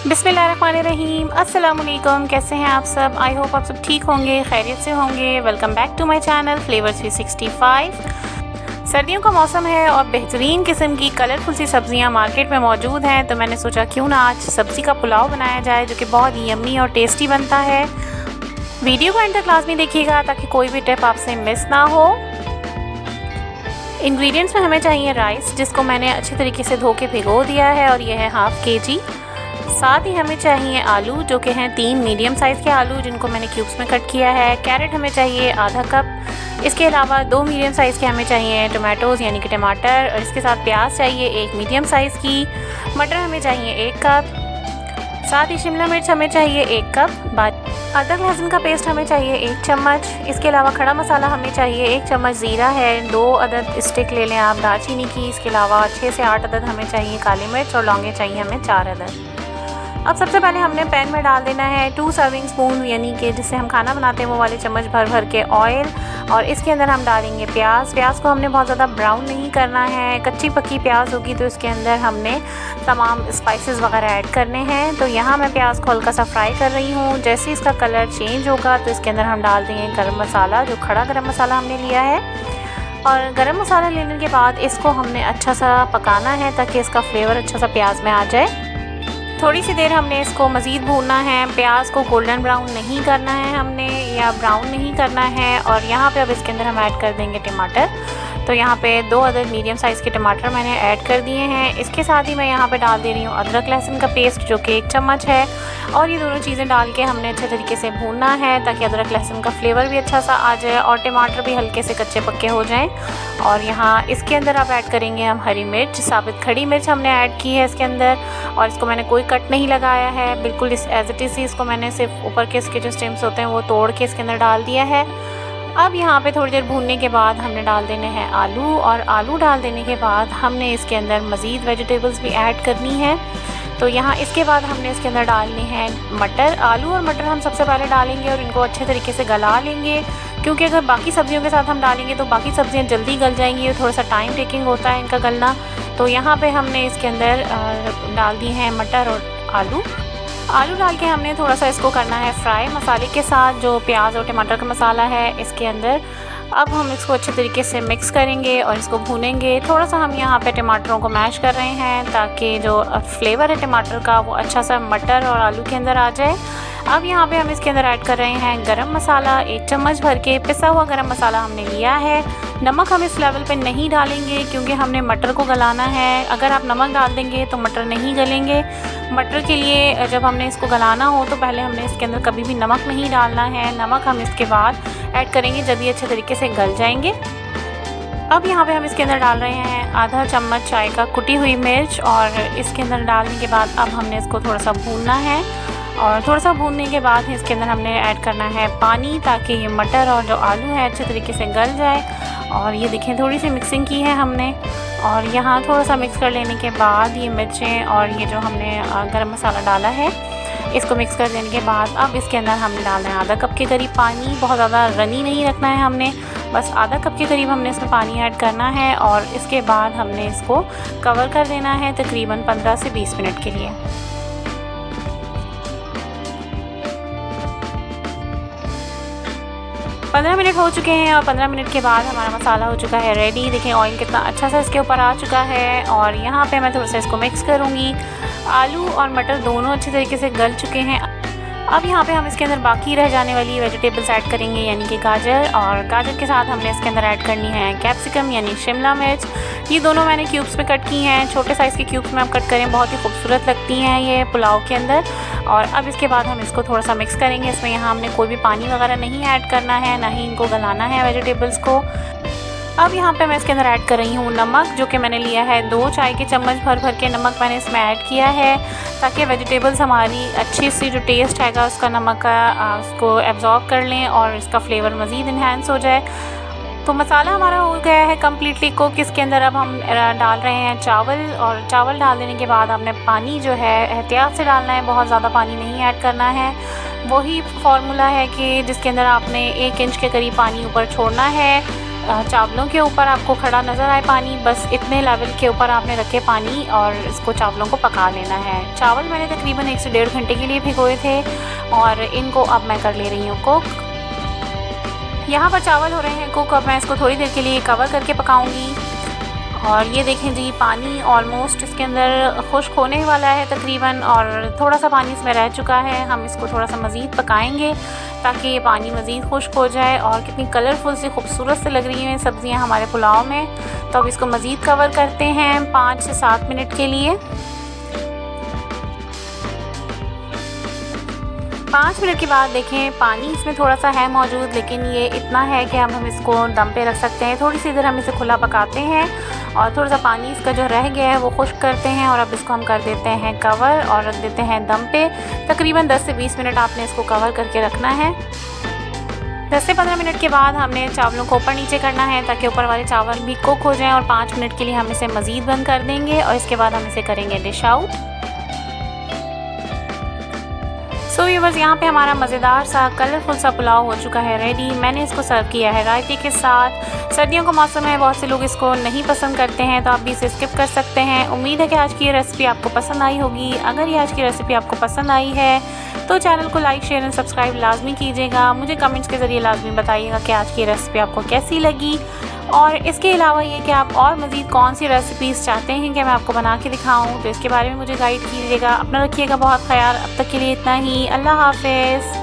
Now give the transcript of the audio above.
बिस्मिल्लाहिर्रहमानिर्रहीम। अस्सलाम वालेकुम। कैसे हैं आप सब? आई होप आप सब ठीक होंगे, खैरियत से होंगे। Welcome back to my channel flavour 365। सर्दियों का मौसम है और बेहतरीन किस्म की कलरफुल सी सब्ज़ियां मार्केट में मौजूद हैं, तो मैंने सोचा क्यों ना आज सब्ज़ी का पुलाव बनाया जाए जो कि बहुत यम्मी और टेस्टी बनता है। वीडियो को एंड तक लाजमी देखिएगा ताकि कोई भी टिप आपसे मिस ना हो। इंग्रेडिएंट्स में हमें चाहिए राइस, जिसको मैंने अच्छे तरीके से धो के भिगो दिया है और यह है हाफ़ kg। साथ ही हमें चाहिए आलू, जो कि हैं 3 मीडियम साइज़ के आलू जिनको मैंने क्यूब्स में कट किया है। कैरेट हमें चाहिए आधा कप। इसके अलावा 2 मीडियम साइज़ के हमें चाहिए टमाटोज़ यानी कि टमाटर, और इसके साथ प्याज चाहिए 1 मीडियम साइज़ की। मटर हमें चाहिए 1 कप। साथ ही शिमला मिर्च हमें चाहिए 1 कप। अदरक लहसुन का पेस्ट हमें चाहिए 1 चम्मच। इसके अलावा खड़ा मसाला हमें चाहिए 1 चम्मच ज़ीरा है। 2 अदद स्टिक ले लें आप दालचीनी की। इसके अलावा 6 से 8 अदद हमें चाहिए काली मिर्च, और लौंगे चाहिए हमें 4 अदद। अब सबसे पहले हमने पैन में डाल देना है 2 सर्विंग स्पून, यानी कि जिससे हम खाना बनाते हैं वो वाले चम्मच भर भर के ऑयल, और इसके अंदर हम डालेंगे प्याज। प्याज को हमने बहुत ज़्यादा ब्राउन नहीं करना है, कच्ची पक्की प्याज होगी तो इसके अंदर हमने तमाम स्पाइसेस वगैरह ऐड करने हैं। तो यहाँ मैं प्याज को हल्का सा फ्राई कर रही हूँ। जैसे इसका कलर चेंज होगा तो इसके अंदर हम डाल देंगे गरम मसाला, जो खड़ा गरम मसाला हमने लिया है। और गरम मसाला लेने के बाद इसको हमने अच्छा सा पकाना है ताकि इसका फ्लेवर अच्छा सा प्याज में आ जाए। थोड़ी सी देर हमने इसको मज़ीद भूनना है। प्याज को गोल्डन ब्राउन नहीं करना है हमने, या ब्राउन नहीं करना है। और यहाँ पे अब इसके अंदर हम ऐड कर देंगे टमाटर। तो यहाँ पे 2 अदद मीडियम साइज़ के टमाटर मैंने ऐड कर दिए हैं। इसके साथ ही मैं यहाँ पे डाल दे रही हूँ अदरक लहसुन का पेस्ट, जो कि 1 चम्मच है। और ये दोनों चीज़ें डाल के हमने अच्छे तरीके से भूनना है ताकि अदरक लहसुन का फ्लेवर भी अच्छा सा आ जाए और टमाटर भी हल्के से कच्चे पक्के हो जाएं। और यहाँ इसके अंदर आप ऐड करेंगे हम हरी मिर्च, साबित खड़ी मिर्च हमने ऐड की है इसके अंदर, और इसको मैंने कोई कट नहीं लगाया है, बिल्कुल इस एज इट इज़ इसको मैंने सिर्फ ऊपर के इसके जो स्टेम्स होते हैं वो तोड़ के इसके अंदर डाल दिया है। अब यहाँ पे थोड़ी देर भूनने के बाद हमने डाल देने हैं आलू, और आलू डाल देने के बाद हमने इसके अंदर मज़ीद वेजिटेबल्स भी ऐड करनी है। तो यहाँ इसके बाद हमने इसके अंदर डालने हैं मटर। आलू और मटर हम सबसे पहले डालेंगे और इनको अच्छे तरीके से गला लेंगे, क्योंकि अगर बाकी सब्जियों के साथ हम डालेंगे तो बाकी सब्जियाँ जल्दी गल जाएंगी और थोड़ा सा टाइम टेकिंग होता है इनका गलना। तो यहाँ पे हमने इसके अंदर डाल दी हैं मटर और आलू डाल के हमने थोड़ा सा इसको करना है फ्राई मसाले के साथ, जो प्याज और टमाटर का मसाला है इसके अंदर। अब हम इसको अच्छे तरीके से मिक्स करेंगे और इसको भूनेंगे। थोड़ा सा हम यहाँ पे टमाटरों को मैश कर रहे हैं ताकि जो फ्लेवर है टमाटर का वो अच्छा सा मटर और आलू के अंदर आ जाए। अब यहाँ पे हम इसके अंदर ऐड कर रहे हैं गरम मसाला 1 चम्मच भर के। पिसा हुआ गरम मसाला हमने लिया है। नमक हम इस लेवल पे नहीं डालेंगे क्योंकि हमने मटर को गलाना है। अगर आप नमक डाल देंगे तो मटर नहीं गलेंगे। मटर के लिए जब हमने इसको गलाना हो तो पहले हमने इसके अंदर कभी भी नमक नहीं डालना है। नमक हम इसके बाद ऐड करेंगे जब ये अच्छे तरीके से गल जाएंगे। अब यहाँ पे हम इसके अंदर डाल रहे हैं आधा चम्मच चाय का कुटी हुई मिर्च, और इसके अंदर डालने के बाद अब हमने इसको थोड़ा सा भूनना है। और थोड़ा सा भूनने के बाद इसके अंदर हमने ऐड करना है पानी, ताकि ये मटर और जो आलू है अच्छे तरीके से गल जाए। और ये देखें थोड़ी सी मिक्सिंग की है हमने, और यहाँ थोड़ा सा मिक्स कर लेने के बाद ये मिर्चें और ये जो हमने गरम मसाला डाला है इसको मिक्स कर देने के बाद अब इसके अंदर हमने डालना है आधा कप के करीब पानी। बहुत ज़्यादा रनी नहीं रखना है हमने, बस आधा कप के करीब हमने इसमें पानी ऐड करना है। और इसके बाद हमने इसको कवर कर देना है तकरीबन 15 से 20 मिनट के लिए। पंद्रह मिनट हो चुके हैं और 15 मिनट के बाद हमारा मसाला हो चुका है रेडी। देखें ऑयल कितना अच्छा सा इसके ऊपर आ चुका है। और यहाँ पे मैं थोड़ा सा इसको मिक्स करूँगी। आलू और मटर दोनों अच्छे तरीके से गल चुके हैं। अब यहाँ पे हम इसके अंदर बाकी रह जाने वाली वेजिटेबल्स ऐड करेंगे, यानी कि गाजर, और गाजर के साथ हमने इसके अंदर ऐड करनी है कैप्सिकम यानी शिमला मिर्च। ये दोनों मैंने क्यूब्स में कट की हैं। छोटे साइज़ के क्यूब्स में आप कट करें, बहुत ही खूबसूरत लगती हैं ये पुलाव के अंदर। और अब इसके बाद हम इसको थोड़ा सा मिक्स करेंगे। इसमें यहाँ हमने कोई भी पानी वगैरह नहीं ऐड करना है, ना ही इनको गलाना है वेजिटेबल्स को। अब यहाँ पे मैं इसके अंदर ऐड कर रही हूँ नमक, जो कि मैंने लिया है 2 चाय के चम्मच भर भर के नमक मैंने इसमें ऐड किया है, ताकि वेजिटेबल्स हमारी अच्छी सी जो टेस्ट हैगा उसका नमक का उसको एब्जॉर्ब कर लें और इसका फ्लेवर मज़ीद इन्हांस हो जाए। तो मसाला हमारा हो गया है कम्प्लीटली कुक। इसके अंदर अब हम डाल रहे हैं चावल, और चावल डाल देने के बाद आपने पानी जो है एहतियात से डालना है, बहुत ज़्यादा पानी नहीं ऐड करना है। वही फार्मूला है कि जिसके अंदर आपने 1 इंच के करीब पानी ऊपर छोड़ना है चावलों के ऊपर आपको खड़ा नज़र आए पानी, बस इतने लेवल के ऊपर आपने रखे पानी और इसको चावलों को पका लेना है। चावल मैंने तकरीबन 1 से 1.5 घंटे के लिए भिगोए थे और इनको अब मैं कर ले रही हूँ कुक। यहाँ पर चावल हो रहे हैं कुक, अब मैं इसको थोड़ी देर के लिए कवर करके पकाऊंगी। और ये देखें जी, पानी ऑलमोस्ट इसके अंदर खुश्क होने वाला है तकरीबन, और थोड़ा सा पानी इसमें रह चुका है। हम इसको थोड़ा सा मज़ीद पकाएंगे ताकि ये पानी मज़ीद खुश्क हो जाए। और कितनी कलरफुल सी खूबसूरत से लग रही हैं सब्ज़ियाँ हमारे पुलाव में। तो अब इसको मज़ीद कवर करते हैं 5 से 7 मिनट के लिए। 5 मिनट के बाद देखें पानी इसमें थोड़ा सा है मौजूद, लेकिन ये इतना है कि हम इसको दम पे रख सकते हैं। थोड़ी सी देर हम इसे खुला पकाते हैं और थोड़ा सा पानी इसका जो रह गया है वो खुश्क करते हैं। और अब इसको हम कर देते हैं कवर और रख देते हैं दम पे। तकरीबन 10 से 20 मिनट आपने इसको कवर करके रखना है। 10 से 15 मिनट के बाद हमने चावलों को ऊपर नीचे करना है ताकि ऊपर वाले चावल भी कुक हो जाएं। और 5 मिनट के लिए हम इसे मज़ीद बंद कर देंगे और इसके बाद हम इसे करेंगे डिश आउट। सो व्यूअर्स, यहाँ पे हमारा मज़ेदार सा कलरफुल सा पुलाव हो चुका है रेडी। मैंने इसको सर्व किया है रायते के साथ। सर्दियों का मौसम है, बहुत से लोग इसको नहीं पसंद करते हैं, तो आप भी इसे स्किप कर सकते हैं। उम्मीद है कि आज की ये रेसिपी आपको पसंद आई होगी। अगर ये आज की रेसिपी आपको पसंद आई है तो चैनल को लाइक, शेयर एंड सब्सक्राइब लाजमी कीजिएगा। मुझे कमेंट्स के ज़रिए लाजमी बताइएगा कि आज की रेसिपी आपको कैसी लगी। और इसके अलावा ये कि आप और मज़ीद कौन सी रेसिपीज़ चाहते हैं कि मैं आपको बना के दिखाऊं, तो इसके बारे में मुझे गाइड कीजिएगा। अपना रखिएगा बहुत ख्याल। अब तक के लिए इतना ही। अल्लाह हाफ़िज़।